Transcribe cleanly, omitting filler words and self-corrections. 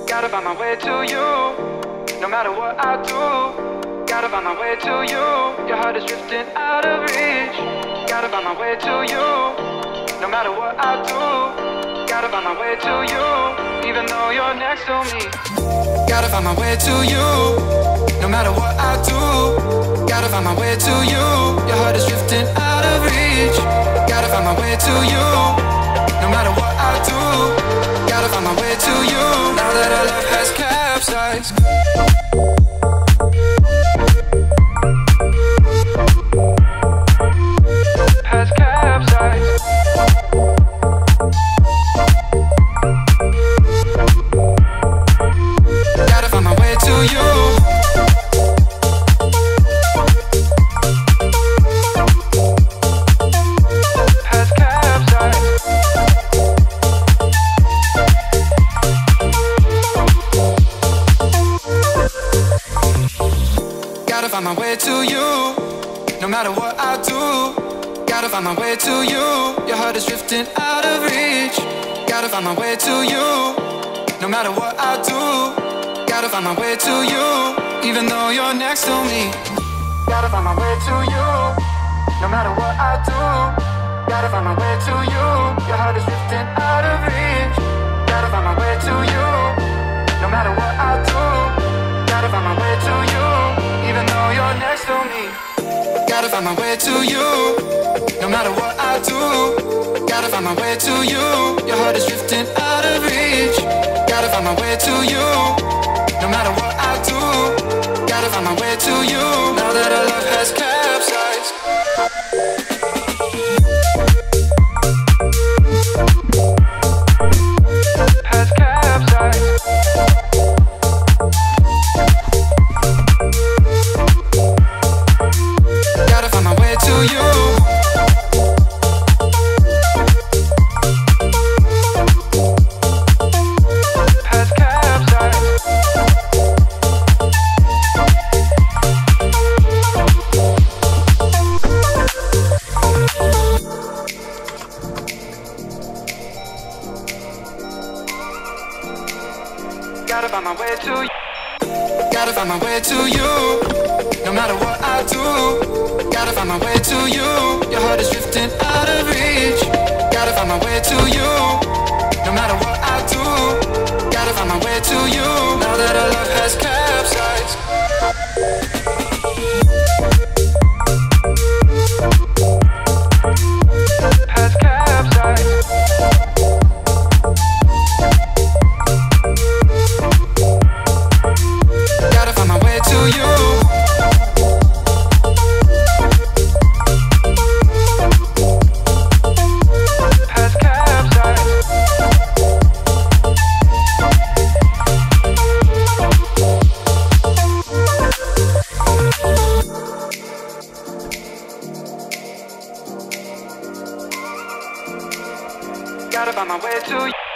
Gotta find my way to you. No matter what I do, gotta find my way to you. Your heart is drifting out of reach. Gotta find my way to you. No matter what I do, gotta find my way to you. Even though you're next to me, gotta find my way to you. No matter what I do, gotta find my way to you. Your heart is drifting out of reach. Gotta find my way to you. No matter what I do, gotta find my way to you. Now that our love has capsized, has capsized. Gotta find my way to you. Has capsized. Gotta find my way to you. No matter what I do, gotta find my way to you. Your heart is drifting out of reach. Gotta find my way to you. No matter what I do, gotta find my way to you. Even though you're next to me, gotta find my way to you. No matter what I do, gotta find my way to you. Your heart is drifting out of reach. Gotta find my way to you. No matter what I do, gotta find my way to you. Even though you're next to me, gotta find my way to you. No matter what I do, gotta find my way to you. Your heart is drifting out of reach. Gotta find my way to you. No matter what I do, gotta find my way to you. Now that our love has capsized, has capsized. Gotta find my way to you. Has capsized. Gotta find my way to you. Gotta find my way to you. No matter what I do, gotta find my way to you. Your heart is drifting out of reach. Gotta find my way to you. No matter what I do, gotta find my way to you. Now that our love has capsized, has capsized. Gotta find my way to you. Has capsized. Gotta find my way to you.